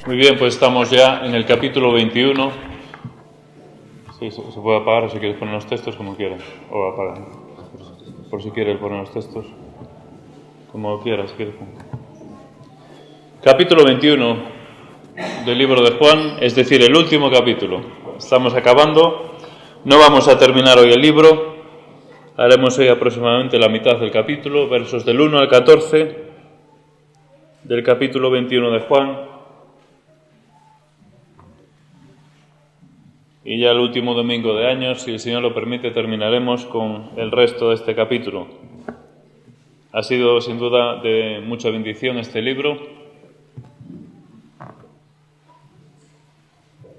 Muy bien, pues estamos ya en el capítulo 21. Sí, se puede apagar si quieres poner los textos como quieras. O apagar. Por si quieres poner los textos. Como quieras, si quieres. Capítulo 21 del libro de Juan, es decir, el último capítulo. Estamos acabando. No vamos a terminar hoy el libro. Haremos hoy aproximadamente la mitad del capítulo, versos del 1 al 14 del capítulo 21 de Juan. Y ya el último domingo de año, si el Señor lo permite, terminaremos con el resto de este capítulo. Ha sido sin duda de mucha bendición este libro.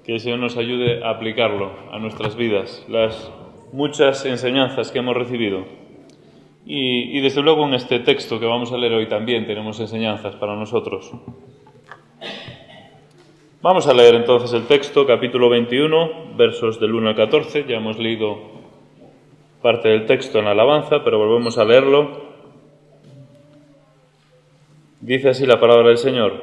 Que el Señor nos ayude a aplicarlo a nuestras vidas, las muchas enseñanzas que hemos recibido. Y desde luego en este texto que vamos a leer hoy también tenemos enseñanzas para nosotros. Vamos a leer entonces el texto, capítulo 21, versos del 1 al 14. Ya hemos leído parte del texto en la alabanza, pero volvemos a leerlo. Dice así la palabra del Señor.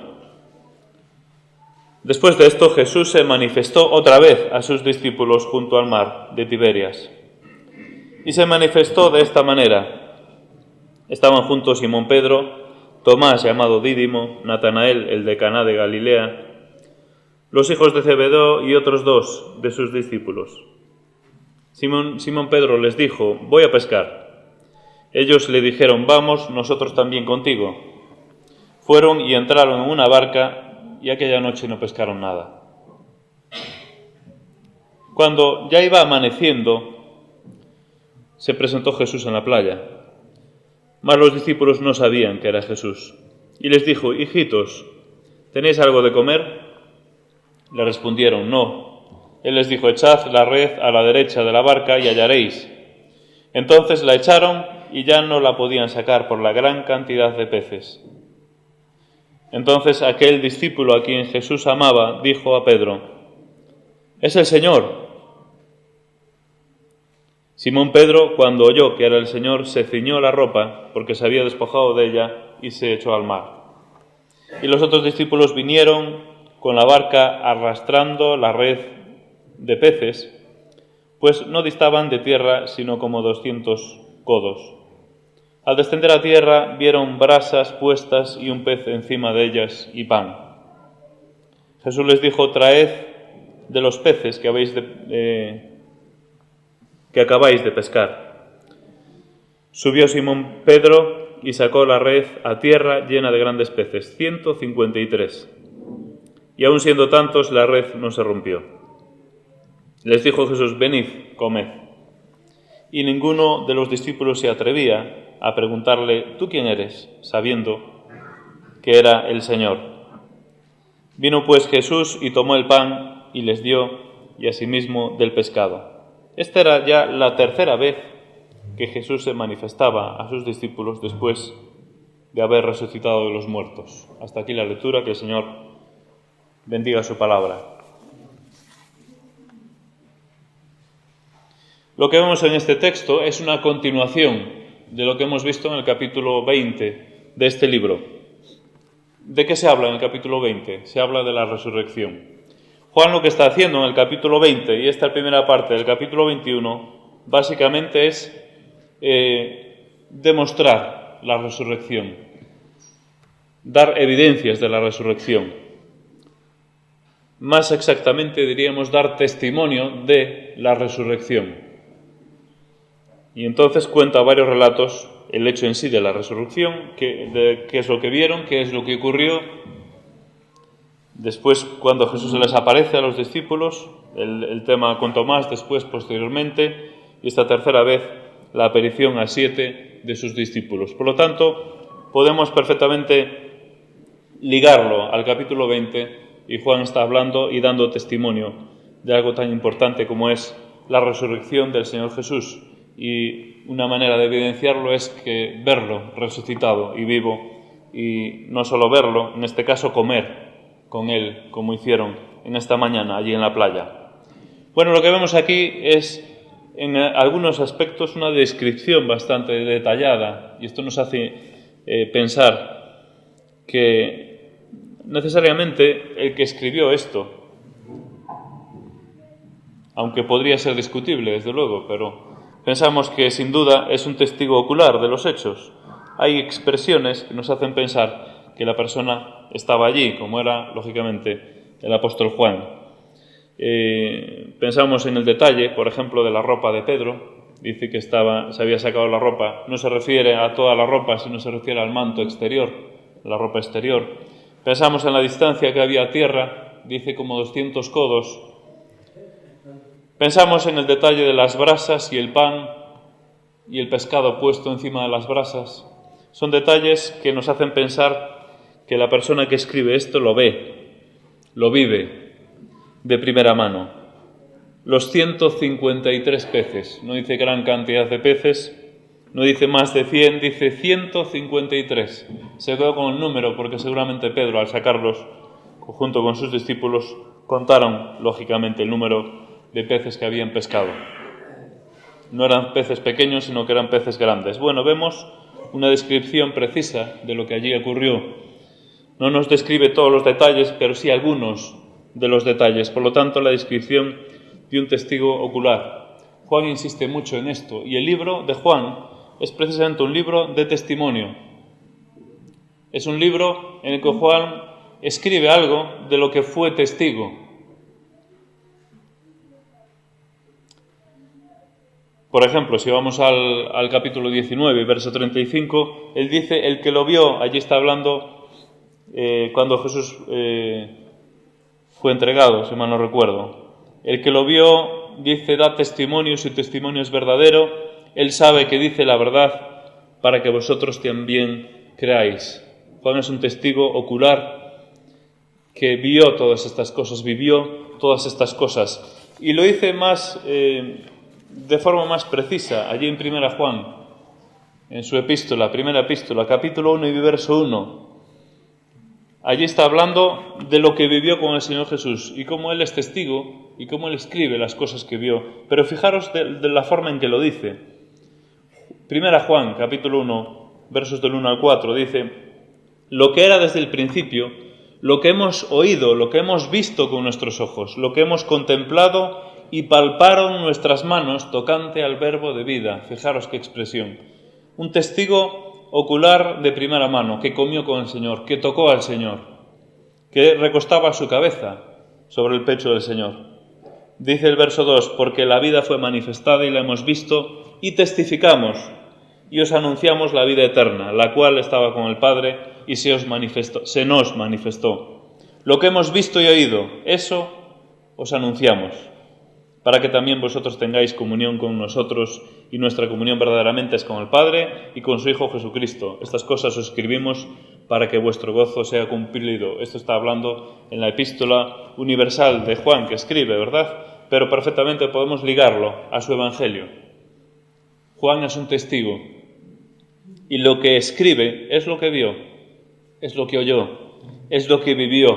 Después de esto, Jesús se manifestó otra vez a sus discípulos junto al mar de Tiberias. Y se manifestó de esta manera. Estaban juntos Simón Pedro, Tomás llamado Dídimo, Natanael el de Caná de Galilea, los hijos de Zebedeo y otros dos de sus discípulos. Simón Pedro les dijo: voy a pescar. Ellos le dijeron: vamos nosotros también contigo. Fueron y entraron en una barca y aquella noche no pescaron nada. Cuando ya iba amaneciendo, se presentó Jesús en la playa. Mas los discípulos no sabían que era Jesús. Y les dijo: hijitos, ¿tenéis algo de comer? Le respondieron: no. Él les dijo: echad la red a la derecha de la barca y hallaréis. Entonces la echaron y ya no la podían sacar por la gran cantidad de peces. Entonces aquel discípulo a quien Jesús amaba dijo a Pedro: es el Señor. Simón Pedro, cuando oyó que era el Señor, se ciñó la ropa porque se había despojado de ella y se echó al mar. Y los otros discípulos vinieron con la barca arrastrando la red de peces, pues no distaban de tierra sino como 200 codos. Al descender a tierra vieron brasas puestas y un pez encima de ellas y pan. Jesús les dijo: traed de los peces que acabáis de pescar. Subió Simón Pedro y sacó la red a tierra llena de grandes peces, 153. Y aun siendo tantos, la red no se rompió. Les dijo Jesús: venid, comed. Y ninguno de los discípulos se atrevía a preguntarle: ¿tú quién eres?, sabiendo que era el Señor. Vino pues Jesús y tomó el pan y les dio, y asimismo del pescado. Esta era ya la tercera vez que Jesús se manifestaba a sus discípulos después de haber resucitado de los muertos. Hasta aquí la lectura. Que el Señor bendiga su palabra. Lo que vemos en este texto es una continuación de lo que hemos visto en el capítulo 20 de este libro. ¿De qué se habla en el capítulo 20? Se habla de la resurrección. Juan lo que está haciendo en el capítulo 20 y esta primera parte del capítulo 21 básicamente es demostrar la resurrección, dar evidencias de la resurrección. Más exactamente diríamos dar testimonio de la resurrección. Y entonces cuenta varios relatos el hecho en sí de la resurrección, qué es lo que vieron, qué es lo que ocurrió. Después, cuando Jesús se les aparece a los discípulos, el tema con Tomás, después, posteriormente, y esta tercera vez, la aparición a 7 de sus discípulos. Por lo tanto, podemos perfectamente ligarlo al capítulo 20, y Juan está hablando y dando testimonio de algo tan importante como es la resurrección del Señor Jesús. Y una manera de evidenciarlo es que verlo resucitado y vivo, y no solo verlo, en este caso comer con Él, como hicieron en esta mañana allí en la playa. Bueno, lo que vemos aquí es en algunos aspectos una descripción bastante detallada, y esto nos hace pensar que necesariamente el que escribió esto, aunque podría ser discutible, desde luego, pero pensamos que sin duda es un testigo ocular de los hechos. Hay expresiones que nos hacen pensar que la persona estaba allí, como era, lógicamente, el apóstol Juan. Pensamos en el detalle, por ejemplo, de la ropa de Pedro. Dice que se había sacado la ropa. No se refiere a toda la ropa, sino se refiere al manto exterior, la ropa exterior. Pensamos en la distancia que había a tierra, dice como 200 codos. Pensamos en el detalle de las brasas y el pan y el pescado puesto encima de las brasas. Son detalles que nos hacen pensar que la persona que escribe esto lo ve, lo vive de primera mano. Los 153 peces, no dice gran cantidad de peces, no dice más de 100, dice 153. Se quedó con el número porque seguramente Pedro, al sacarlos junto con sus discípulos, contaron, lógicamente, el número de peces que habían pescado. No eran peces pequeños, sino que eran peces grandes. Bueno, vemos una descripción precisa de lo que allí ocurrió. No nos describe todos los detalles, pero sí algunos de los detalles. Por lo tanto, la descripción de un testigo ocular. Juan insiste mucho en esto, y el libro de Juan es precisamente un libro de testimonio. Es un libro en el que Juan escribe algo de lo que fue testigo. Por ejemplo, si vamos al capítulo 19, verso 35, él dice, el que lo vio, allí está hablando cuando Jesús fue entregado, si mal no recuerdo. El que lo vio, dice, da testimonio, su testimonio es verdadero, él sabe que dice la verdad para que vosotros también creáis. Juan es un testigo ocular que vio todas estas cosas, vivió todas estas cosas. Y lo dice más, de forma más precisa, allí en 1 Juan, en su epístola, primera epístola, capítulo 1 y verso 1. Allí está hablando de lo que vivió con el Señor Jesús y cómo Él es testigo y cómo Él escribe las cosas que vio. Pero fijaros de la forma en que lo dice. 1 Juan, capítulo 1, versos del 1 al 4, dice, lo que era desde el principio, lo que hemos oído, lo que hemos visto con nuestros ojos, lo que hemos contemplado y palparon nuestras manos tocante al verbo de vida. Fijaros qué expresión. Un testigo ocular de primera mano, que comió con el Señor, que tocó al Señor, que recostaba su cabeza sobre el pecho del Señor. Dice el verso 2, porque la vida fue manifestada y la hemos visto y testificamos y os anunciamos la vida eterna, la cual estaba con el Padre y se nos manifestó. Lo que hemos visto y oído, eso os anunciamos, para que también vosotros tengáis comunión con nosotros, y nuestra comunión verdaderamente es con el Padre y con su Hijo Jesucristo. Estas cosas os escribimos para que vuestro gozo sea cumplido. Esto está hablando en la epístola universal de Juan, que escribe, ¿verdad? Pero perfectamente podemos ligarlo a su Evangelio. Juan es un testigo, y lo que escribe es lo que vio, es lo que oyó, es lo que vivió,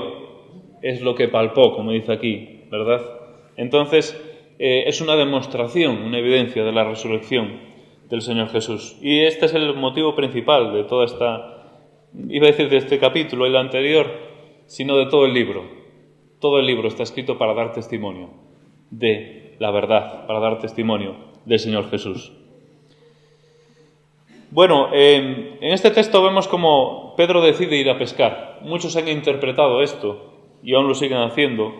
es lo que palpó, como dice aquí, ¿verdad? Entonces, es una demostración, una evidencia de la resurrección del Señor Jesús. Y este es el motivo principal de toda esta, iba a decir de este capítulo y el anterior, sino de todo el libro. Todo el libro está escrito para dar testimonio de la verdad, para dar testimonio del Señor Jesús. Bueno, en este texto vemos cómo Pedro decide ir a pescar. Muchos han interpretado esto y aún lo siguen haciendo,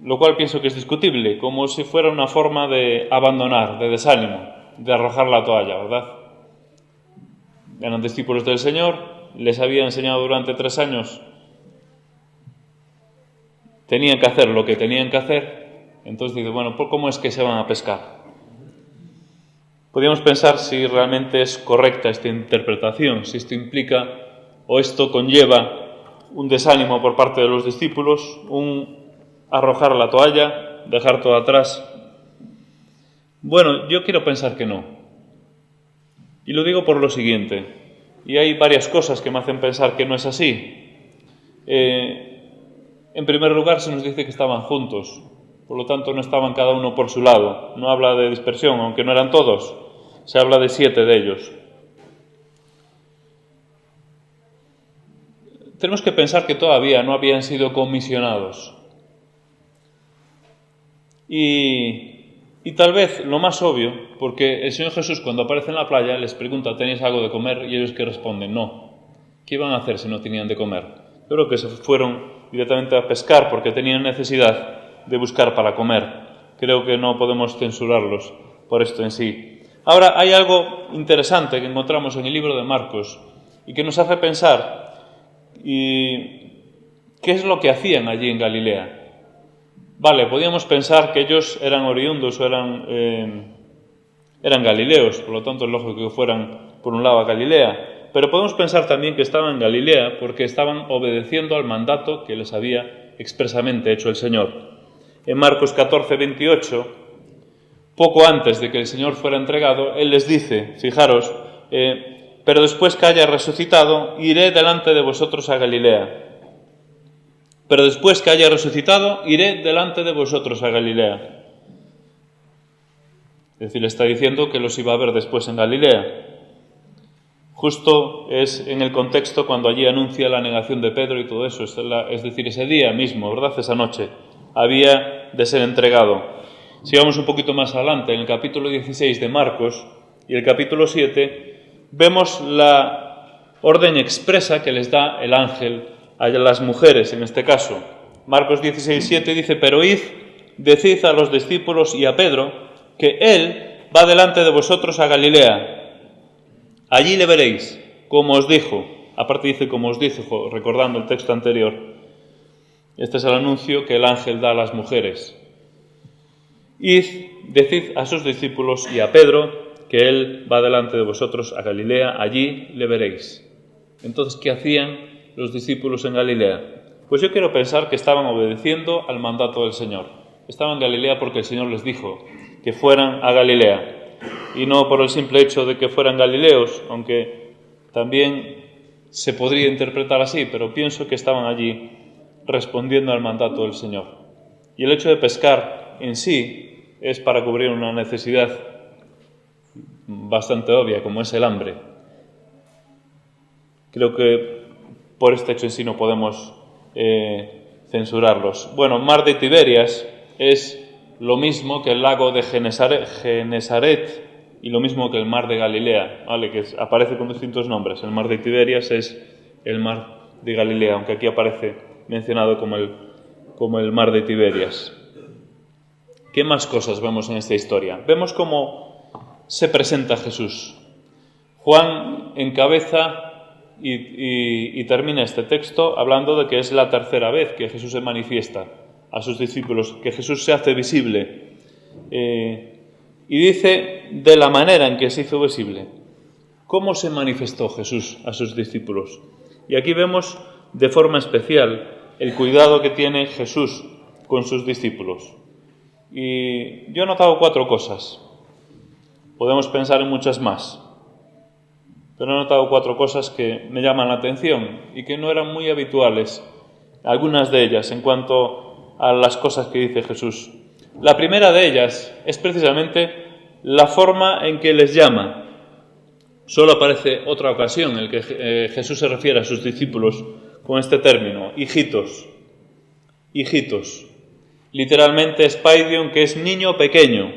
lo cual pienso que es discutible, como si fuera una forma de abandonar, de desánimo, de arrojar la toalla, ¿verdad? Eran discípulos del Señor, les había enseñado durante 3 años, tenían que hacer lo que tenían que hacer, entonces dice, bueno, ¿cómo es que se van a pescar? Podríamos pensar si realmente es correcta esta interpretación, si esto implica o esto conlleva un desánimo por parte de los discípulos, un arrojar la toalla, dejar todo atrás. Bueno, yo quiero pensar que no. Y lo digo por lo siguiente. Y hay varias cosas que me hacen pensar que no es así. En primer lugar, se nos dice que estaban juntos. Por lo tanto, no estaban cada uno por su lado. No habla de dispersión, aunque no eran todos. Se habla de 7 de ellos. tenemos que pensar que todavía no habían sido comisionados. Y tal vez lo más obvio, porque el Señor Jesús cuando aparece en la playa les pregunta, ¿tenéis algo de comer? Y ellos que responden, no. ¿Qué iban a hacer si no tenían de comer? Yo creo que se fueron directamente a pescar porque tenían necesidad de buscar para comer. Creo que no podemos censurarlos por esto en sí. Ahora, hay algo interesante que encontramos en el libro de Marcos y que nos hace pensar qué es lo que hacían allí en Galilea. Vale, podíamos pensar que ellos eran oriundos o eran galileos, por lo tanto es lógico que fueran por un lado a Galilea, pero podemos pensar también que estaban en Galilea porque estaban obedeciendo al mandato que les había expresamente hecho el Señor. En Marcos 14, 28, poco antes de que el Señor fuera entregado, Él les dice, fijaros, pero después que haya resucitado, iré delante de vosotros a Galilea. Pero después que haya resucitado, iré delante de vosotros a Galilea. Es decir, le está diciendo que los iba a ver después en Galilea. Justo es en el contexto cuando allí anuncia la negación de Pedro y todo eso. Es decir, ese día mismo, ¿verdad? Esa noche, había de ser entregado. Si vamos un poquito más adelante, en el capítulo 16 de Marcos y el capítulo 7, vemos la orden expresa que les da el ángel a las mujeres, en este caso. Marcos 16, 7 dice, pero id, decid a los discípulos y a Pedro que él va delante de vosotros a Galilea. Allí le veréis, como os dijo. Aparte dice como os dijo, recordando el texto anterior. Este es el anuncio que el ángel da a las mujeres. Id, decid a sus discípulos y a Pedro que él va delante de vosotros a Galilea. Allí le veréis. Entonces, ¿qué hacían los discípulos en Galilea? Pues yo quiero pensar que estaban obedeciendo al mandato del Señor. Estaban en Galilea porque el Señor les dijo que fueran a Galilea, y no por el simple hecho de que fueran galileos, aunque también se podría interpretar así, pero pienso que estaban allí respondiendo al mandato del Señor. Y el hecho de pescar en sí es para cubrir una necesidad bastante obvia, como es el hambre. Creo que por este hecho en sí no podemos censurarlos. Bueno, Mar de Tiberias es lo mismo que el lago de Genesaret y lo mismo que el Mar de Galilea, ¿vale? Que aparece con distintos nombres. El Mar de Tiberias es el Mar de Galilea, aunque aquí aparece mencionado como el Mar de Tiberias. ¿Qué más cosas vemos en esta historia? Vemos cómo se presenta Jesús. Juan encabeza y termina este texto hablando de que es la tercera vez que Jesús se manifiesta a sus discípulos, que Jesús se hace visible. Y dice de la manera en que se hizo visible. ¿Cómo se manifestó Jesús a sus discípulos? Y aquí vemos de forma especial el cuidado que tiene Jesús con sus discípulos. Y yo he notado 4 cosas. Podemos pensar en muchas más. Pero he notado 4 cosas que me llaman la atención y que no eran muy habituales, algunas de ellas, en cuanto a las cosas que dice Jesús. La primera de ellas es precisamente la forma en que les llama. Solo aparece otra ocasión en la que Jesús se refiere a sus discípulos con este término, hijitos. Hijitos. Literalmente es paidion, que es niño pequeño.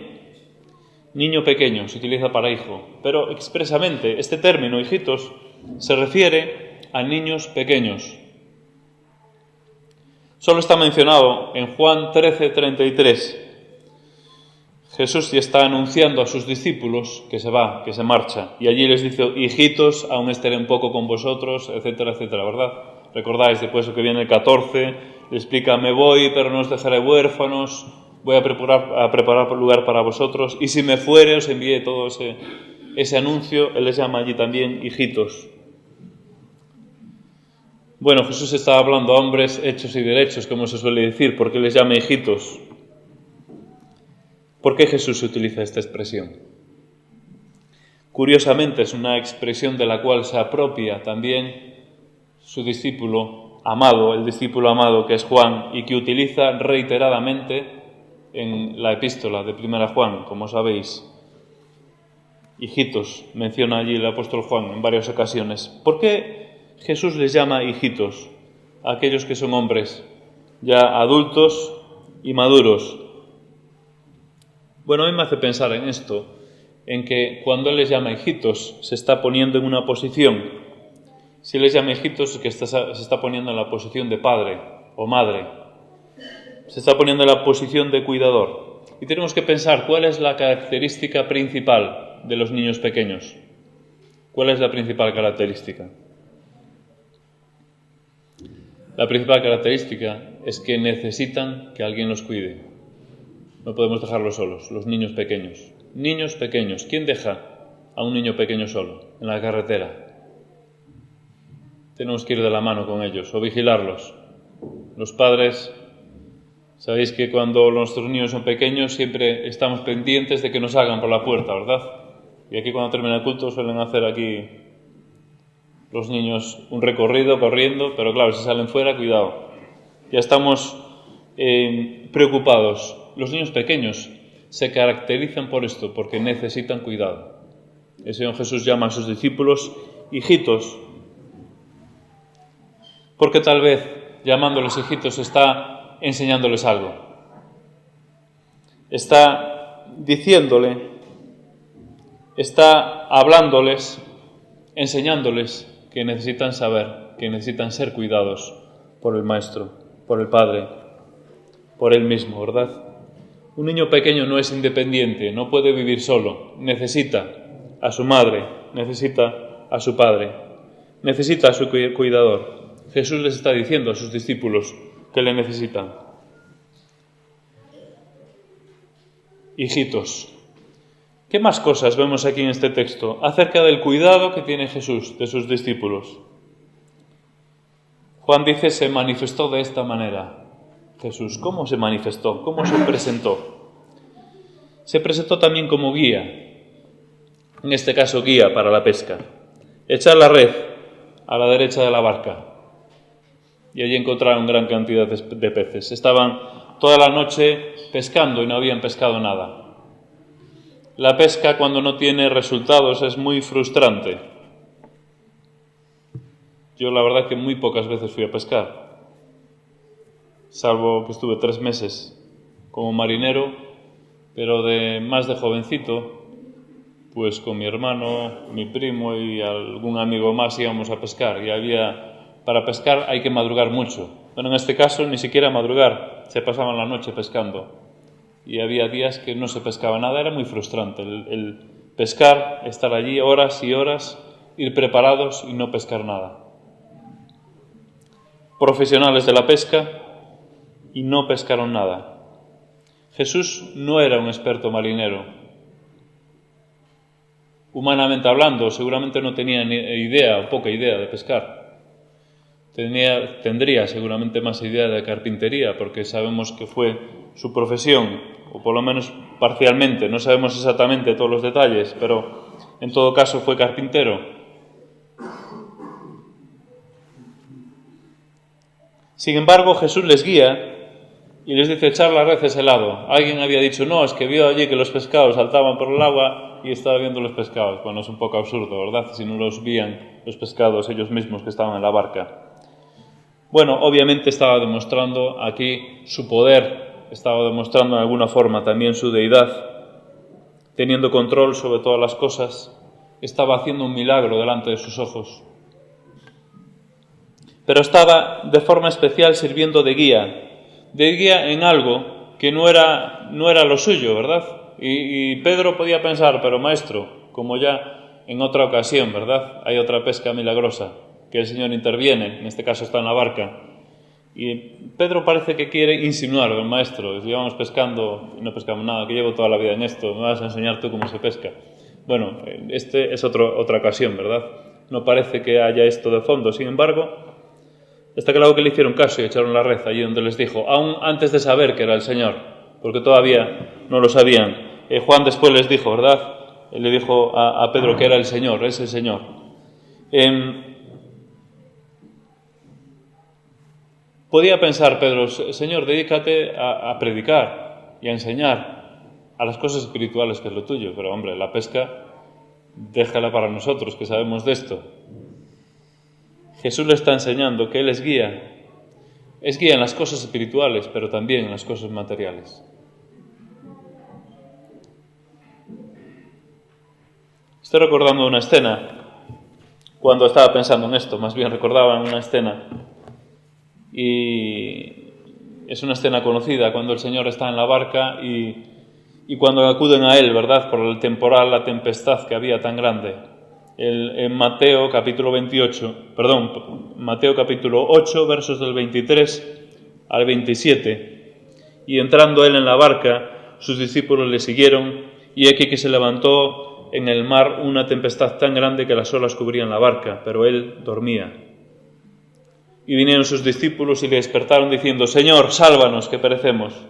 Niño pequeño se utiliza para hijo, pero expresamente este término, hijitos, se refiere a niños pequeños. Solo está mencionado en Juan 13:33. Jesús ya está anunciando a sus discípulos que se va, que se marcha, y allí les dice, hijitos, aún estaré un poco con vosotros, etcétera, etcétera, ¿verdad? Recordáis después lo que viene el 14, le explica, me voy, pero no os dejaré huérfanos, voy a preparar lugar para vosotros, y si me fuere os envié todo ese anuncio. Él les llama allí también hijitos. Bueno, Jesús está hablando a hombres hechos y derechos, como se suele decir, ¿por qué les llama hijitos? ¿Por qué Jesús utiliza esta expresión? Curiosamente es una expresión de la cual se apropia también su discípulo amado, el discípulo amado que es Juan, y que utiliza reiteradamente en la epístola de 1 Juan, como sabéis. Hijitos, menciona allí el apóstol Juan en varias ocasiones. ¿Por qué Jesús les llama hijitos a aquellos que son hombres, ya adultos y maduros. Bueno, a mí me hace pensar en esto, en que cuando Él les llama hijitos, se está poniendo en una posición. Si les llama hijitos, es que se está poniendo en la posición de padre o madre. Se está poniendo en la posición de cuidador. Y tenemos que pensar cuál es la característica principal de los niños pequeños. ¿Cuál es la principal característica? La principal característica es que necesitan que alguien los cuide. No podemos dejarlos solos, los niños pequeños. Niños pequeños. ¿Quién deja a un niño pequeño solo en la carretera? Tenemos que ir de la mano con ellos o vigilarlos. Los padres, sabéis que cuando nuestros niños son pequeños siempre estamos pendientes de que nos salgan por la puerta, ¿verdad? Y aquí cuando termina el culto suelen hacer aquí los niños un recorrido corriendo, pero claro, si salen fuera, cuidado. Ya estamos preocupados. Los niños pequeños se caracterizan por esto, porque necesitan cuidado. El Señor Jesús llama a sus discípulos hijitos, porque tal vez llamándoles hijitos está enseñándoles algo. Está diciéndole, está hablándoles, enseñándoles que necesitan saber, que necesitan ser cuidados por el Maestro, por el Padre, por Él mismo, ¿verdad? Un niño pequeño no es independiente, no puede vivir solo, necesita a su madre, necesita a su padre, necesita a su cuidador. Jesús les está diciendo a sus discípulos que le necesitan. Hijitos. ¿Qué más cosas vemos aquí en este texto acerca del cuidado que tiene Jesús de sus discípulos? Juan dice, se manifestó de esta manera. Jesús, ¿cómo se manifestó? ¿Cómo se presentó? Se presentó también como guía, en este caso guía para la pesca. Echar la red a la derecha de la barca y allí encontraron gran cantidad de peces. Estaban toda la noche pescando y no habían pescado nada. La pesca, cuando no tiene resultados, es muy frustrante. Yo la verdad que muy pocas veces fui a pescar, salvo que estuve 3 meses como marinero, pero más de jovencito, pues con mi hermano, mi primo y algún amigo más íbamos a pescar. Y para pescar hay que madrugar mucho. Bueno, en este caso ni siquiera madrugar, se pasaban la noche pescando. Y había días que no se pescaba nada, era muy frustrante el pescar, estar allí horas y horas, ir preparados y no pescar nada. Profesionales de la pesca y no pescaron nada. Jesús no era un experto marinero. Humanamente hablando, seguramente no tenía ni idea o poca idea de pescar. Tendría seguramente más idea de carpintería, porque sabemos que fue su profesión, o por lo menos parcialmente, no sabemos exactamente todos los detalles, pero en todo caso fue carpintero. Sin embargo, Jesús les guía y les dice echar la red a ese lado. Alguien había dicho, no, es que vio allí que los pescados saltaban por el agua y estaba viendo los pescados. Bueno, es un poco absurdo, ¿verdad? Si no los veían los pescados ellos mismos que estaban en la barca. Bueno, obviamente estaba demostrando aquí su poder, estaba demostrando de alguna forma también su deidad, teniendo control sobre todas las cosas, estaba haciendo un milagro delante de sus ojos. Pero estaba de forma especial sirviendo de guía en algo que no era lo suyo, ¿verdad? Y Pedro podía pensar, pero maestro, como ya en otra ocasión, ¿verdad? Hay otra pesca milagrosa, que el Señor interviene, en este caso está en la barca. Y Pedro parece que quiere insinuar, el maestro, llevamos pescando y no pescamos nada, que llevo toda la vida en esto, me vas a enseñar tú cómo se pesca. Bueno, este es otra ocasión, ¿verdad? No parece que haya esto de fondo, sin embargo, está claro que le hicieron caso y echaron la red allí donde les dijo, aún antes de saber que era el Señor, porque todavía no lo sabían. Juan después les dijo, ¿verdad? Él le dijo a Pedro que era el Señor, es el Señor. Podía pensar Pedro, Señor, dedícate a predicar y a enseñar a las cosas espirituales, que es lo tuyo, pero hombre, la pesca, déjala para nosotros, que sabemos de esto. Jesús le está enseñando que Él es guía. Es guía en las cosas espirituales, pero también en las cosas materiales. Estoy recordando una escena, cuando estaba pensando en esto, más bien recordaba una escena, y es una escena conocida, cuando el Señor está en la barca y cuando acuden a Él, ¿verdad?, por el temporal, la tempestad que había tan grande. En Mateo capítulo 8, versos del 23 al 27. Y entrando Él en la barca, sus discípulos le siguieron, y aquí que se levantó en el mar una tempestad tan grande que las olas cubrían la barca, pero Él dormía. Y vinieron sus discípulos y le despertaron diciendo: Señor, sálvanos, que perecemos.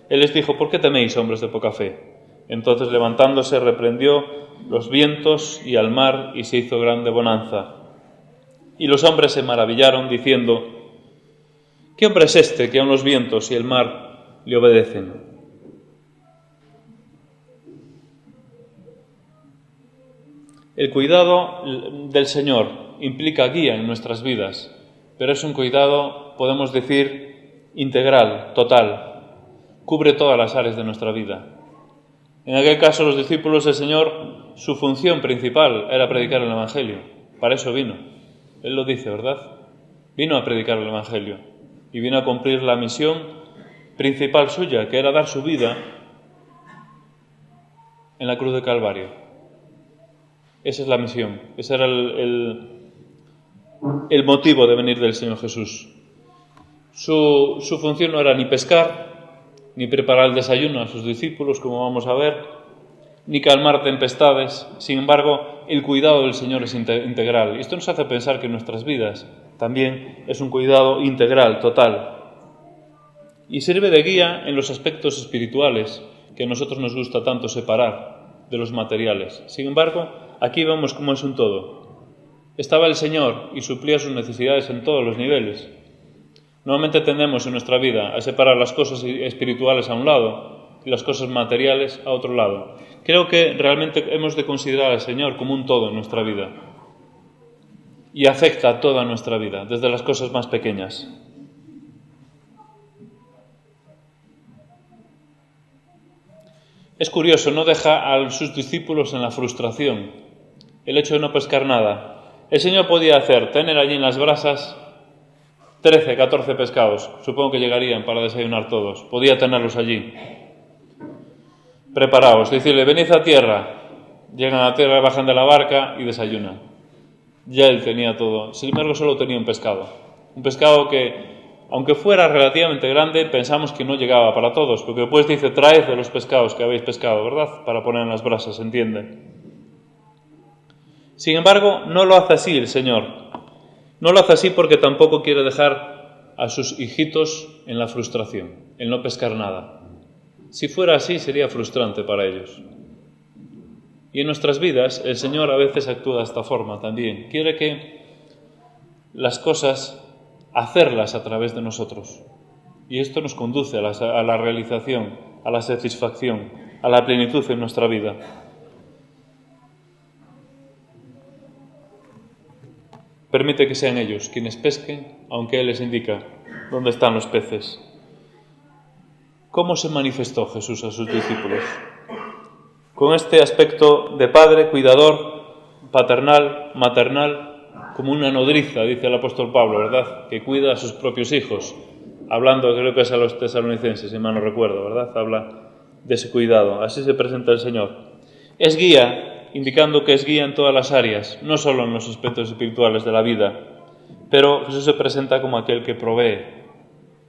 Él les dijo: ¿por qué teméis, hombres de poca fe? Entonces, levantándose, reprendió los vientos y al mar, y se hizo grande bonanza. Y los hombres se maravillaron, diciendo: ¿qué hombre es este que aun los vientos y el mar le obedecen? El cuidado del Señor implica guía en nuestras vidas, pero es un cuidado, podemos decir, integral, total. Cubre todas las áreas de nuestra vida. En aquel caso, los discípulos del Señor, su función principal era predicar el Evangelio. Para eso vino. Él lo dice, ¿verdad? Vino a predicar el Evangelio y vino a cumplir la misión principal suya, que era dar su vida en la cruz de Calvario. Esa es la misión. Ese era el motivo de venir del Señor Jesús. Su función no era ni pescar, ni preparar el desayuno a sus discípulos, como vamos a ver, ni calmar tempestades. Sin embargo, el cuidado del Señor es integral. Y esto nos hace pensar que en nuestras vidas también es un cuidado integral, total. Y sirve de guía en los aspectos espirituales, que a nosotros nos gusta tanto separar de los materiales. Sin embargo, aquí vemos cómo es un todo. Estaba el Señor y suplía sus necesidades en todos los niveles. Normalmente tendemos en nuestra vida a separar las cosas espirituales a un lado y las cosas materiales a otro lado. Creo que realmente hemos de considerar al Señor como un todo en nuestra vida y afecta a toda nuestra vida, desde las cosas más pequeñas. Es curioso, no deja a sus discípulos en la frustración, el hecho de no pescar nada. El Señor podía tener allí en las brasas 13, 14 pescados, supongo que llegarían para desayunar todos, podía tenerlos allí, preparados, decirle: venid a tierra. Llegan a tierra, bajan de la barca y desayunan. Ya Él tenía todo, sin embargo solo tenía un pescado que, aunque fuera relativamente grande, pensamos que no llegaba para todos, porque después dice: traed de los pescados que habéis pescado, ¿verdad?, para poner en las brasas, ¿se entiende? Sin embargo, no lo hace así el Señor. No lo hace así porque tampoco quiere dejar a sus hijitos en la frustración, en no pescar nada. Si fuera así, sería frustrante para ellos. Y en nuestras vidas, el Señor a veces actúa de esta forma también. Quiere que las cosas, hacerlas a través de nosotros. Y esto nos conduce a la realización, a la satisfacción, a la plenitud en nuestra vida. Permite que sean ellos quienes pesquen, aunque Él les indica dónde están los peces. ¿Cómo se manifestó Jesús a sus discípulos? Con este aspecto de padre, cuidador, paternal, maternal, como una nodriza, dice el apóstol Pablo, ¿verdad?, que cuida a sus propios hijos, hablando, creo que es a los tesalonicenses, si mal no recuerdo, ¿verdad?, habla de ese cuidado. Así se presenta el Señor. Es guía, indicando que es guía en todas las áreas, no solo en los aspectos espirituales de la vida, pero Jesús se presenta como aquel que provee,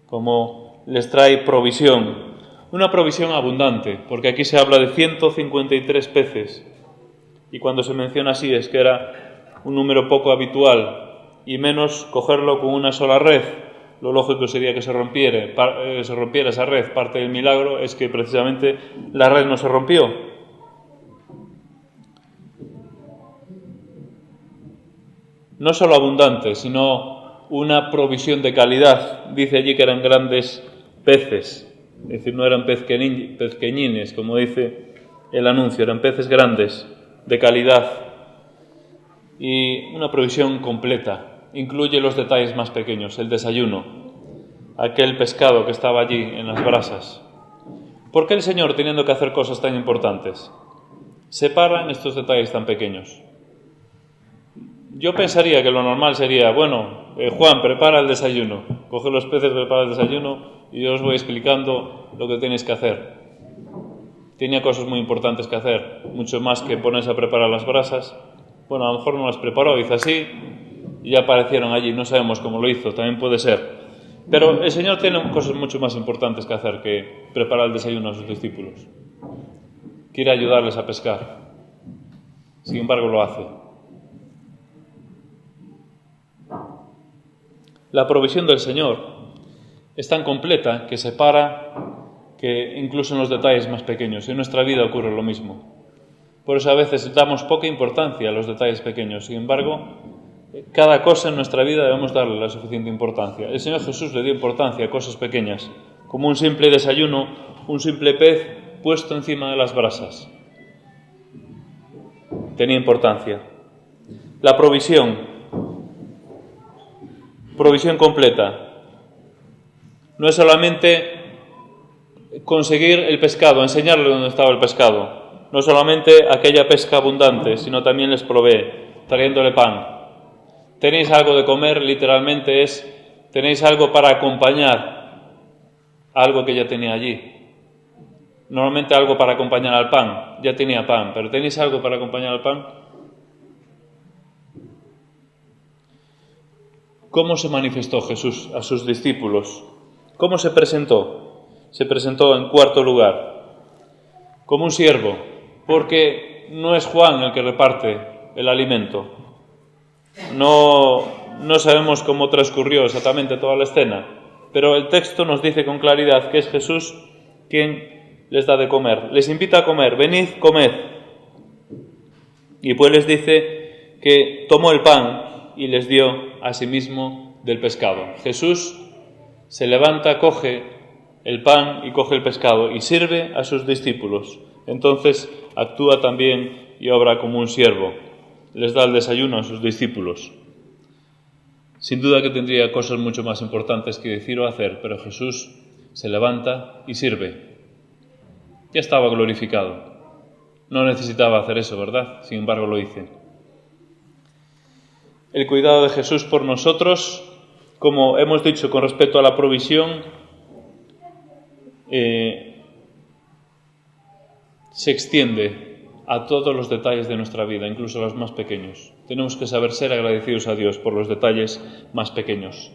como les trae provisión, una provisión abundante, porque aquí se habla de 153 peces, y cuando se menciona así es que era un número poco habitual, y menos cogerlo con una sola red. Lo lógico sería que se rompiera esa red. Parte del milagro es que precisamente la red no se rompió. No solo abundante, sino una provisión de calidad. Dice allí que eran grandes peces, es decir, no eran pequeñines, como dice el anuncio, eran peces grandes, de calidad, y una provisión completa. incluye los detalles más pequeños, el desayuno, aquel pescado que estaba allí en las brasas. ¿Por qué el Señor, teniendo que hacer cosas tan importantes, separa en estos detalles tan pequeños? Yo pensaría que lo normal sería, Juan, prepara el desayuno, coge los peces, prepara el desayuno y yo os voy explicando lo que tenéis que hacer. Tenía cosas muy importantes que hacer, mucho más que ponerse a preparar las brasas. A lo mejor no las preparó, hizo así y ya aparecieron allí, no sabemos cómo lo hizo, también puede ser. Pero el Señor tiene cosas mucho más importantes que hacer que preparar el desayuno a sus discípulos. Quiere ayudarles a pescar. Sin embargo, lo hace. La provisión del Señor es tan completa que separa que incluso en los detalles más pequeños. En nuestra vida ocurre lo mismo. Por eso a veces damos poca importancia a los detalles pequeños. Sin embargo, cada cosa en nuestra vida debemos darle la suficiente importancia. El Señor Jesús le dio importancia a cosas pequeñas, como un simple desayuno, un simple pez puesto encima de las brasas. Tenía importancia. La provisión completa. No es solamente conseguir el pescado, enseñarle dónde estaba el pescado. No solamente aquella pesca abundante, sino también les provee, trayéndole pan. Tenéis algo de comer, literalmente tenéis algo para acompañar algo que ya tenía allí. Normalmente algo para acompañar al pan, ya tenía pan, pero ¿tenéis algo para acompañar al pan? ¿Cómo se manifestó Jesús a sus discípulos? ¿Cómo se presentó? Se presentó en cuarto lugar, como un siervo, porque no es Juan el que reparte el alimento. No sabemos cómo transcurrió exactamente toda la escena, pero el texto nos dice con claridad que es Jesús quien les da de comer. Les invita a comer, venid, comed. Y pues les dice que tomó el pan y les dio a sí mismo del pescado. Jesús se levanta, coge el pan y coge el pescado y sirve a sus discípulos. Entonces actúa también y obra como un siervo. Les da el desayuno a sus discípulos. Sin duda que tendría cosas mucho más importantes que decir o hacer, pero Jesús se levanta y sirve. Ya estaba glorificado. No necesitaba hacer eso, ¿verdad? Sin embargo, lo hizo. El cuidado de Jesús por nosotros, como hemos dicho con respecto a la provisión, se extiende a todos los detalles de nuestra vida, incluso los más pequeños. Tenemos que saber ser agradecidos a Dios por los detalles más pequeños.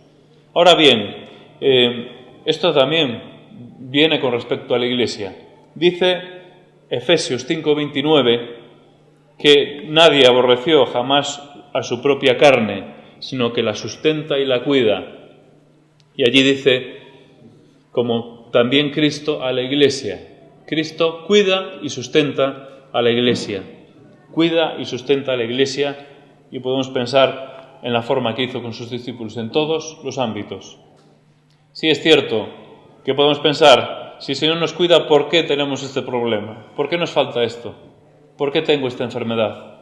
Ahora bien, esto también viene con respecto a la Iglesia. Dice Efesios 5:29 que nadie aborreció jamás a su propia carne, sino que la sustenta y la cuida. Y allí dice, como también Cristo a la Iglesia. Cristo cuida y sustenta a la Iglesia. Cuida y sustenta a la Iglesia, y podemos pensar en la forma que hizo con sus discípulos en todos los ámbitos. Sí es cierto que podemos pensar, si el Señor nos cuida, ¿por qué tenemos este problema? ¿Por qué nos falta esto? ¿Por qué tengo esta enfermedad?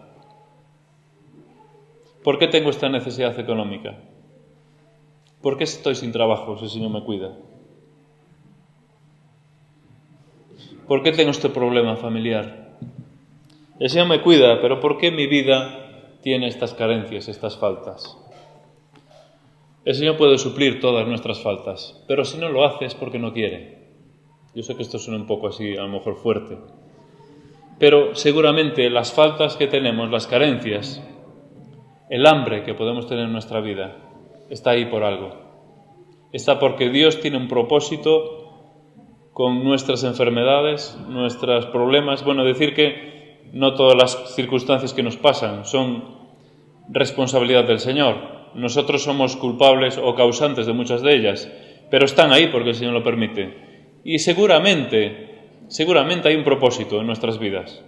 ¿Por qué tengo esta necesidad económica? ¿Por qué estoy sin trabajo si el Señor me cuida? ¿Por qué tengo este problema familiar? El Señor me cuida, pero ¿por qué mi vida tiene estas carencias, estas faltas? El Señor puede suplir todas nuestras faltas, pero si no lo hace es porque no quiere. Yo sé que esto suena un poco así, a lo mejor fuerte, pero seguramente las faltas que tenemos, las carencias, el hambre que podemos tener en nuestra vida, está ahí por algo. Está porque Dios tiene un propósito con nuestras enfermedades, nuestros problemas. Bueno, decir que no todas las circunstancias que nos pasan son responsabilidad del Señor. Nosotros somos culpables o causantes de muchas de ellas, pero están ahí porque el Señor lo permite. Y seguramente hay un propósito en nuestras vidas.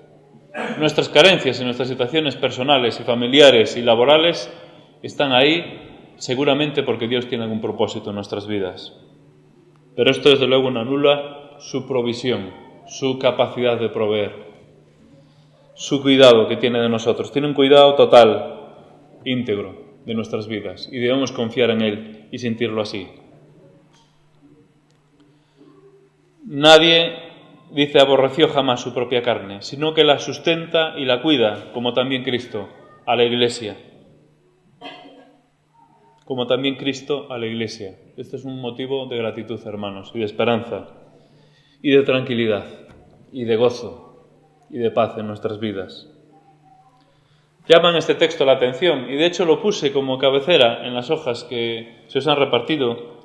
Nuestras carencias y nuestras situaciones personales y familiares y laborales están ahí seguramente porque Dios tiene algún propósito en nuestras vidas. Pero esto desde luego no anula su provisión, su capacidad de proveer, su cuidado que tiene de nosotros. Tiene un cuidado total, íntegro, de nuestras vidas y debemos confiar en Él y sentirlo así. Nadie, dice, aborreció jamás su propia carne, sino que la sustenta y la cuida, como también Cristo, a la Iglesia. Como también Cristo a la Iglesia. Este es un motivo de gratitud, hermanos, y de esperanza, y de tranquilidad, y de gozo, y de paz en nuestras vidas. Llama en este texto la atención, y de hecho lo puse como cabecera en las hojas que se os han repartido,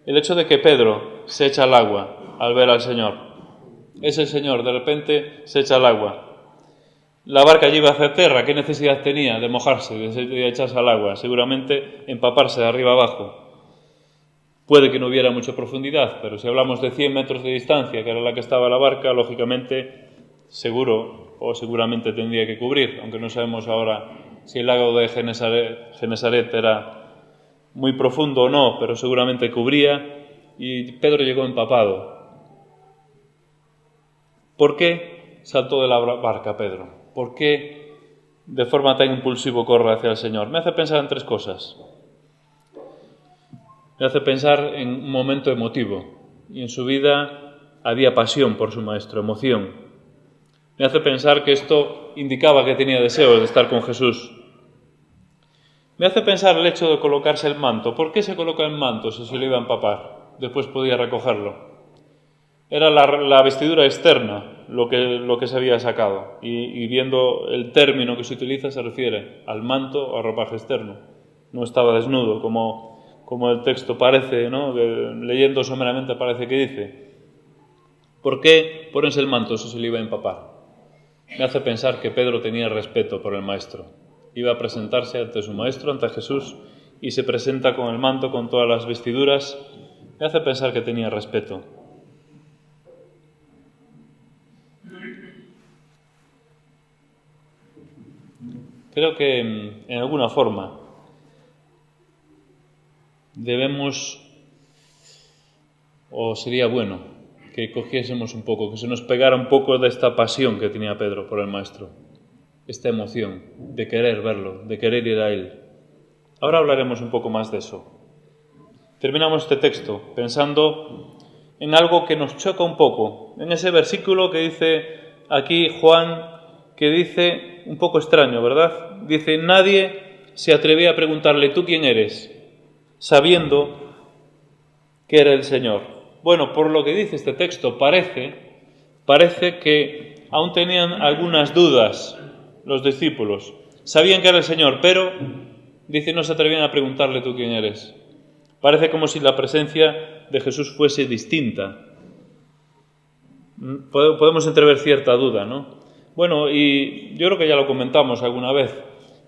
el hecho de que Pedro se echa al agua al ver al Señor. Es el Señor, de repente se echa al agua. La barca allí iba hacia tierra, ¿qué necesidad tenía de mojarse, de echarse al agua? Seguramente empaparse de arriba abajo. Puede que no hubiera mucha profundidad, pero si hablamos de 100 metros de distancia, que era la que estaba la barca, lógicamente, seguramente tendría que cubrir, aunque no sabemos ahora si el lago de Genesaret era muy profundo o no, pero seguramente cubría, y Pedro llegó empapado. ¿Por qué saltó de la barca Pedro? ¿Por qué de forma tan impulsiva corre hacia el Señor? Me hace pensar en tres cosas. Me hace pensar en un momento emotivo, y en su vida había pasión por su maestro, emoción. Me hace pensar que esto indicaba que tenía deseos de estar con Jesús. Me hace pensar el hecho de colocarse el manto. ¿Por qué se coloca el manto si se le iba a empapar? Después podía recogerlo. Era la vestidura externa lo que se había sacado, y viendo el término que se utiliza se refiere al manto o al ropaje externo. No estaba desnudo, como el texto parece, ¿no? Leyendo someramente parece que dice. ¿Por qué ponerse el manto si se le iba a empapar? Me hace pensar que Pedro tenía respeto por el Maestro. Iba a presentarse ante su Maestro, ante Jesús, y se presenta con el manto, con todas las vestiduras. Me hace pensar que tenía respeto. Creo que en alguna forma debemos, o sería bueno, que cogiésemos un poco, que se nos pegara un poco de esta pasión que tenía Pedro por el Maestro, esta emoción de querer verlo, de querer ir a Él. Ahora hablaremos un poco más de eso. Terminamos este texto pensando en algo que nos choca un poco, en ese versículo que dice aquí Juan, que dice, un poco extraño, ¿verdad? Dice, nadie se atrevía a preguntarle, ¿tú quién eres?, sabiendo que era el Señor. Bueno, por lo que dice este texto, parece que aún tenían algunas dudas los discípulos. Sabían que era el Señor, pero, dice, no se atrevían a preguntarle, ¿tú quién eres? Parece como si la presencia de Jesús fuese distinta. Podemos entrever cierta duda, ¿no? Bueno, y yo creo que ya lo comentamos alguna vez,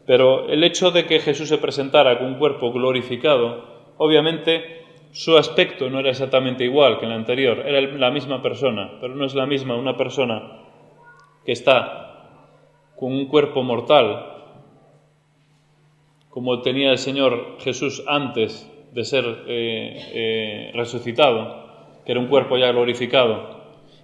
pero el hecho de que Jesús se presentara con un cuerpo glorificado, obviamente su aspecto no era exactamente igual que el anterior, era la misma persona, pero no es la misma una persona que está con un cuerpo mortal, como tenía el Señor Jesús antes de ser resucitado, que era un cuerpo ya glorificado.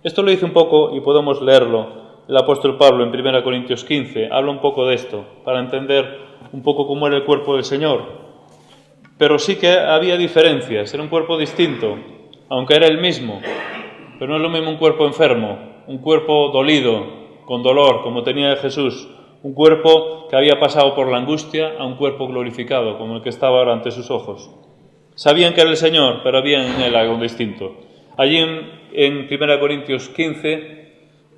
Esto lo dice un poco, y podemos leerlo, el apóstol Pablo en 1 Corintios 15, habla un poco de esto, para entender un poco cómo era el cuerpo del Señor. Pero sí que había diferencias, era un cuerpo distinto, aunque era el mismo, pero no es lo mismo un cuerpo enfermo, un cuerpo dolido, con dolor, como tenía Jesús, un cuerpo que había pasado por la angustia, a un cuerpo glorificado, como el que estaba ahora ante sus ojos. Sabían que era el Señor, pero había en él algo distinto. Allí en 1 Corintios 15,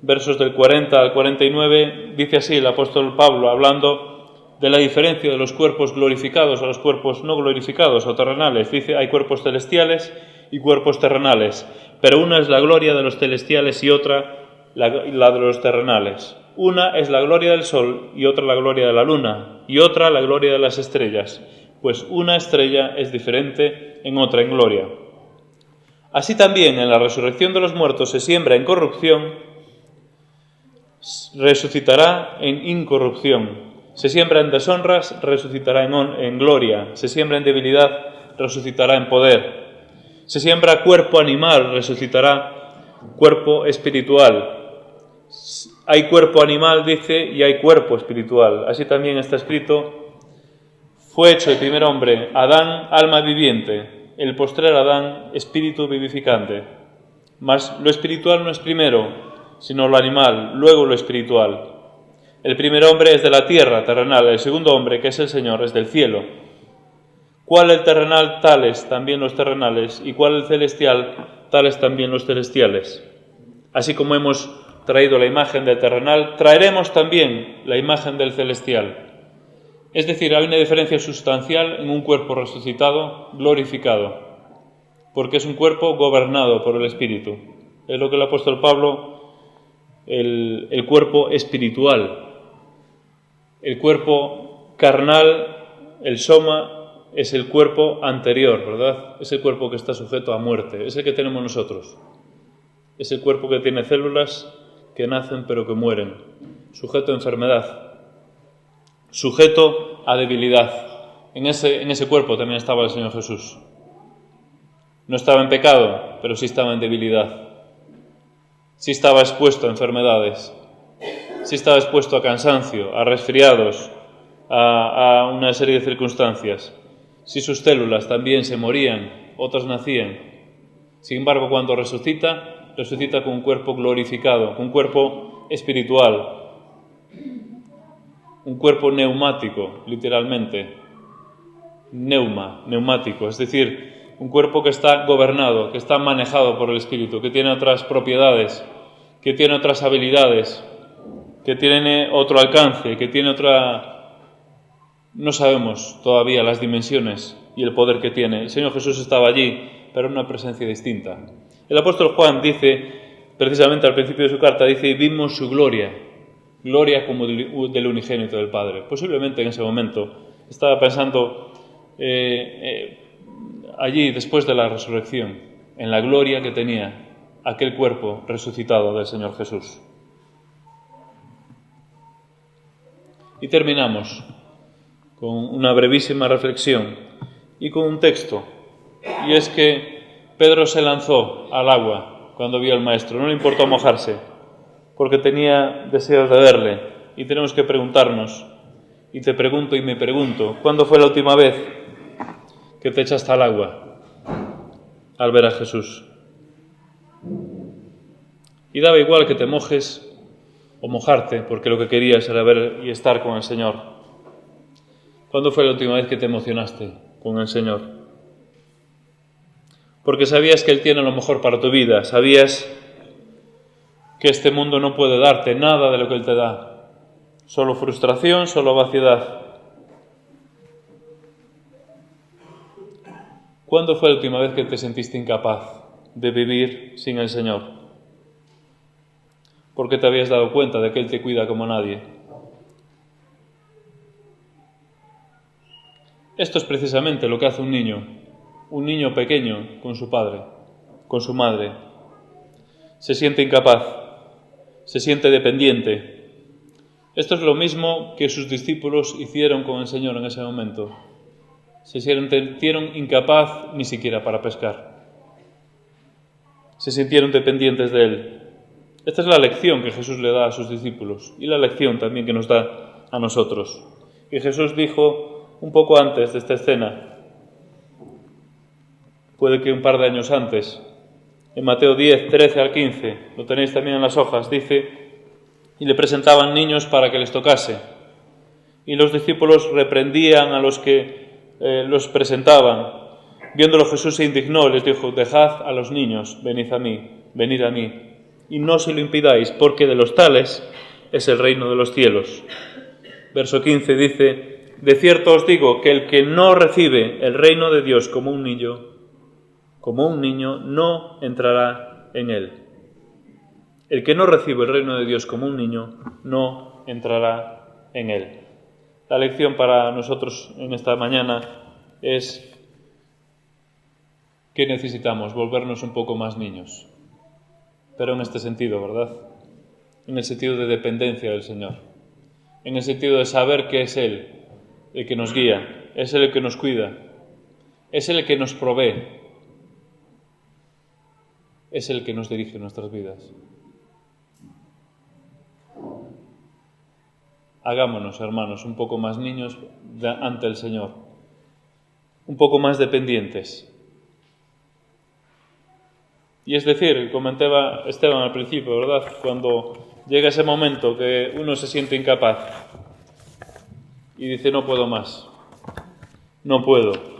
versos del 40 al 49, dice así el apóstol Pablo, hablando de la diferencia de los cuerpos glorificados a los cuerpos no glorificados o terrenales. Dice, hay cuerpos celestiales y cuerpos terrenales, pero una es la gloria de los celestiales y otra la de los terrenales. Una es la gloria del sol y otra la gloria de la luna y otra la gloria de las estrellas, pues una estrella es diferente en otra en gloria. Así también en la resurrección de los muertos se siembra en corrupción, resucitará en incorrupción. Se siembra en deshonras, resucitará en gloria. Se siembra en debilidad, resucitará en poder. Se siembra cuerpo animal, resucitará cuerpo espiritual. Hay cuerpo animal, dice, y hay cuerpo espiritual. Así también está escrito, Fue hecho el primer hombre, Adán, alma viviente, el postrer Adán, espíritu vivificante. Mas lo espiritual no es primero, sino lo animal, luego lo espiritual. El primer hombre es de la tierra, terrenal, el segundo hombre, que es el Señor, es del cielo. ¿Cuál el terrenal? Tales también los terrenales, y cuál el celestial? Tales también los celestiales. Así como hemos traído la imagen del terrenal, traeremos también la imagen del celestial. Es decir, hay una diferencia sustancial en un cuerpo resucitado, glorificado, porque es un cuerpo gobernado por el Espíritu. Es lo que el apóstol Pablo, el cuerpo espiritual. El cuerpo carnal, el soma, es el cuerpo anterior, ¿verdad? Es el cuerpo que está sujeto a muerte, es el que tenemos nosotros. Es el cuerpo que tiene células que nacen pero que mueren, sujeto a enfermedad, sujeto a debilidad. En ese cuerpo también estaba el Señor Jesús. No estaba en pecado, pero sí estaba en debilidad. Sí estaba expuesto a enfermedades. Sí estaba expuesto a cansancio, a resfriados, a una serie de circunstancias. Sí sus células también se morían, otras nacían. Sin embargo, cuando resucita con un cuerpo glorificado, un cuerpo espiritual, un cuerpo neumático, literalmente. Neumático, es decir, un cuerpo que está gobernado, que está manejado por el Espíritu, que tiene otras propiedades, que tiene otras habilidades, que tiene otro alcance, que tiene otra... No sabemos todavía las dimensiones y el poder que tiene. El Señor Jesús estaba allí, pero en una presencia distinta. El apóstol Juan dice, precisamente al principio de su carta, dice, vimos su gloria como del unigénito del Padre. Posiblemente en ese momento estaba pensando allí, después de la resurrección, en la gloria que tenía aquel cuerpo resucitado del Señor Jesús. Y terminamos con una brevísima reflexión y con un texto, y es que Pedro se lanzó al agua cuando vio al Maestro, no le importó mojarse, porque tenía deseos de verle, y tenemos que preguntarnos, y te pregunto y me pregunto, ¿cuándo fue la última vez que te echaste al agua al ver a Jesús? Y daba igual que te mojes o mojarte, porque lo que querías era ver y estar con el Señor. ¿Cuándo fue la última vez que te emocionaste con el Señor? Porque sabías que Él tiene lo mejor para tu vida, sabías que este mundo no puede darte nada de lo que Él te da, solo frustración, solo vaciedad. ¿Cuándo fue la última vez que te sentiste incapaz de vivir sin el Señor? Porque te habías dado cuenta de que Él te cuida como nadie. Esto es precisamente lo que hace un niño pequeño con su padre, con su madre. Se siente incapaz, se siente dependiente. Esto es lo mismo que sus discípulos hicieron con el Señor en ese momento. Se sintieron incapaz ni siquiera para pescar. Se sintieron dependientes de Él. Esta es la lección que Jesús le da a sus discípulos y la lección también que nos da a nosotros. Y Jesús dijo un poco antes de esta escena, puede que un par de años antes, en Mateo 10, 13 al 15, lo tenéis también en las hojas, dice, y le presentaban niños para que les tocase. Y los discípulos reprendían a los que los presentaban. Viéndolo Jesús se indignó, les dijo, dejad a los niños, venid a mí, y no se lo impidáis, porque de los tales es el reino de los cielos. Verso 15 dice, de cierto os digo que el que no recibe el reino de Dios como un niño, no entrará en él. El que no recibe el reino de Dios como un niño, no entrará en él. La lección para nosotros en esta mañana es que necesitamos volvernos un poco más niños. Pero en este sentido, ¿verdad? En el sentido de dependencia del Señor. En el sentido de saber que es Él el que nos guía, es Él el que nos cuida, es Él el que nos provee, es Él el que nos dirige nuestras vidas. Hagámonos, hermanos, un poco más niños ante el Señor. un poco más dependientes. Y es decir, comentaba Esteban al principio, ¿verdad? Cuando llega ese momento que uno se siente incapaz y dice, no puedo más, no puedo.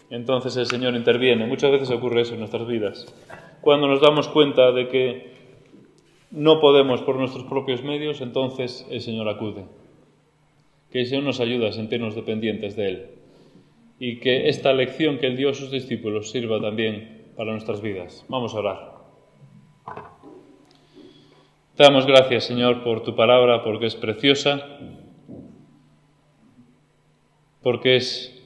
Entonces el Señor interviene. Muchas veces ocurre eso en nuestras vidas. Cuando nos damos cuenta de que no podemos por nuestros propios medios, entonces el Señor acude. Que el Señor nos ayuda a sentirnos dependientes de Él. Y que esta lección que Él dio a sus discípulos sirva también para nuestras vidas. Vamos a orar. Te damos gracias, Señor, por tu palabra, porque es preciosa, porque es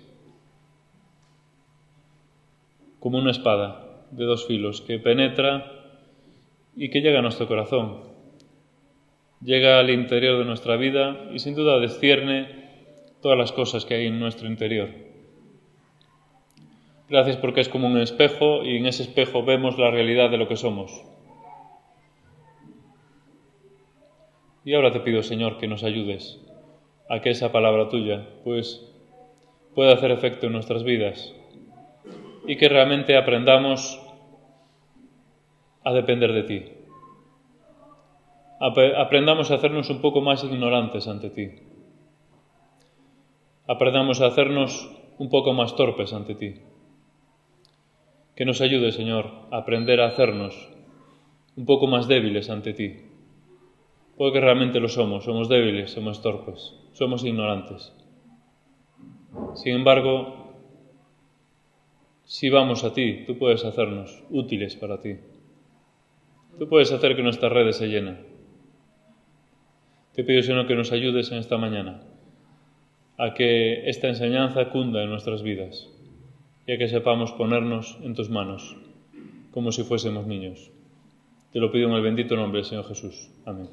como una espada de dos filos que penetra y que llega a nuestro corazón, llega al interior de nuestra vida y sin duda descierne todas las cosas que hay en nuestro interior. Gracias porque es como un espejo y en ese espejo vemos la realidad de lo que somos. Y ahora te pido, Señor, que nos ayudes a que esa palabra tuya pues pueda hacer efecto en nuestras vidas y que realmente aprendamos a depender de ti. Aprendamos a hacernos un poco más ignorantes ante ti. Aprendamos a hacernos un poco más torpes ante ti. Que nos ayude, Señor, a aprender a hacernos un poco más débiles ante ti. Porque realmente lo somos débiles, somos torpes, somos ignorantes. Sin embargo, si vamos a ti, tú puedes hacernos útiles para ti. Tú puedes hacer que nuestras redes se llenen. Te pido, Señor, que nos ayudes en esta mañana a que esta enseñanza cunda en nuestras vidas y a que sepamos ponernos en tus manos como si fuésemos niños. Te lo pido en el bendito nombre del Señor Jesús. Amén.